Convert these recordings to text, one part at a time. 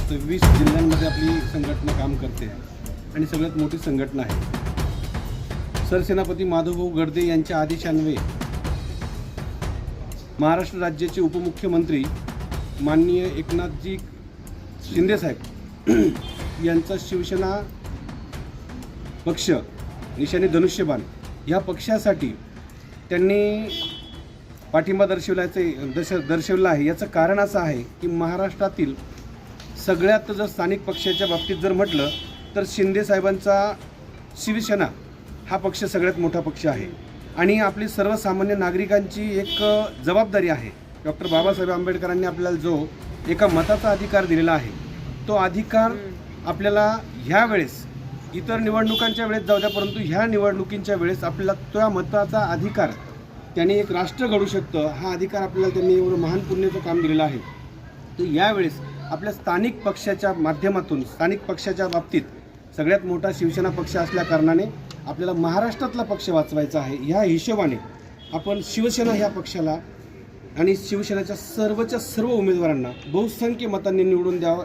26 जिल्ह्यांमध्ये आपली संघटना काम करते आणि सगळ्यात मोठी संघटना आहे। सरसेनापती माधवभाऊ गडदे यांच्या आदेशान्वये महाराष्ट्र राज्याचे उपमुख्यमंत्री माननीय एकनाथजी शिंदेसाहेब यांचा शिवसेना पक्ष निशाणी धनुष्यबाण या पक्षासाठी त्यांनी पाठिंबा दर्शवला आहे। याचं कारण असं आहे की महाराष्ट्रातील सगळ्यात जर स्थानिक पक्षाच्या बाबतीत जर म्हटलं तर शिंदेसाहेबांचा शिवसेना हा पक्ष सगळ्यात मोठा पक्ष आहे आणि आपली सर्वसामान्य नागरिकांची एक जबाबदारी आहे। डॉक्टर बाबासाहेब आंबेडकरांनी आपल्याला जो एका मताचा अधिकार दिलेला आहे तो अधिकार आपल्याला ह्या वेळेस इतर निवडणुकांच्या वेळेस जाऊ द्या, परंतु ह्या निवडणुकींच्या वेळेस आपल्याला त्या मताचा अधिकार त्यांनी एक राष्ट्र घडू शकतं हा अधिकार आपल्याला त्यांनी एवढं महान पुण्याचं काम दिलेलं आहे। तर यावेळेस आपल्या स्थानिक पक्षाच्या माध्यमातून स्थानिक पक्षाच्या बाबतीत सगळ्यात मोठा शिवसेना पक्ष असल्या कारणाने आपल्याला महाराष्ट्रातला पक्ष वाचवायचा आहे। ह्या हिशोबाने आपण शिवसेना ह्या पक्षाला आणि शिवसेनेच्या सर्व उमेदवारांना बहुसंख्य मतांनी निवडून द्यावं।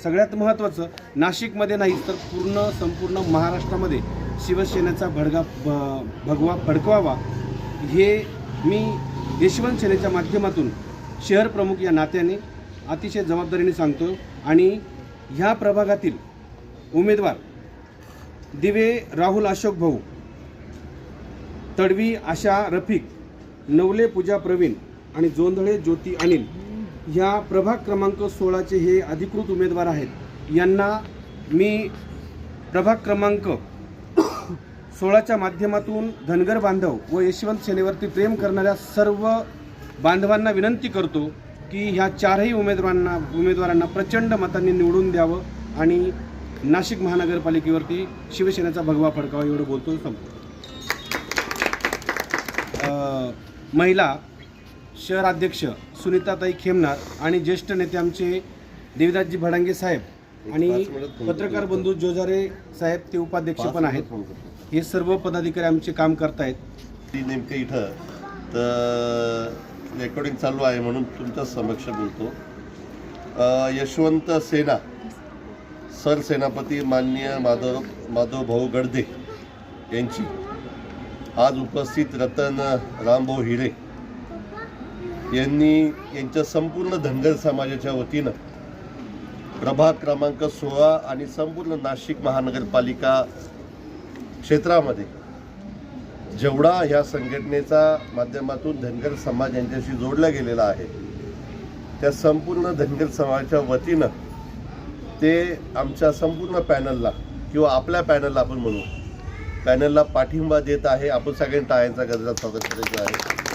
सगळ्यात महत्त्वाचं नाशिकमध्ये नाही तर संपूर्ण महाराष्ट्रामध्ये शिवसेनेचा भगवा फडकवावा हे मी यशवंत सेनेच्या माध्यमातून शहर प्रमुख या नात्याने अतिशय जबाबदारीने सांगतो। आणि ह्या प्रभागातील उमेदवार दिवे राहुल अशोक भाऊ, तडवी आशा रफिक, नवले पूजा प्रवीण आणि जोंधळे ज्योती अनिल ह्या प्रभाग क्रमांक 16चे हे अधिकृत उमेदवार आहेत। यांना मी प्रभाग क्रमांक 16च्या माध्यमातून धनगर बांधव व यशवंत सेनेवरती प्रेम करणाऱ्या सर्व बांधवांना विनंती करतो की ह्या चारही उमेदवारांना प्रचंड मतांनी निवडून द्यावं आणि नाशिक महानगरपालिकेवरती शिवसेनेचा भगवा फडकावा एवढं बोलतो संपतो। महिला शहर अध्यक्ष सुनीताताई खेमनार आणि ज्येष्ठ नेते आमचे देवीदासजी भडांगे साहेब आणि पत्रकार बंधू जोजारे साहेब ते उपाध्यक्ष पण आहेत। हे सर्व पदाधिकारी आमचे काम करतायत। नेमकं इथं तर रेकॉर्डिंग चालू आहे म्हणून तुमच्या समक्ष बोलतो। यशवंत सेना सरसेनापती माननीय माधवभाऊ गडदे यांची आज उपस्थित रतन रामभाऊ हिरे यांनी यांच्या संपूर्ण धनगर समाजाच्या वतीनं प्रभाग क्रमांक 16 आणि संपूर्ण नाशिक महानगरपालिका क्षेत्रामध्ये जेवढा ह्या संघटनेचा माध्यमातून धनगर समाज यांच्याशी जोडला गेलेला आहे त्या संपूर्ण धनगर समाजाच्या वतीनं ते आमच्या संपूर्ण पॅनलला किंवा आपल्या पॅनलला आपण म्हणू पॅनलला पाठिंबा देत आहे। आपण सगळ्यांनी टाळ्यांचा गजरात स्वागत करायचं आहे।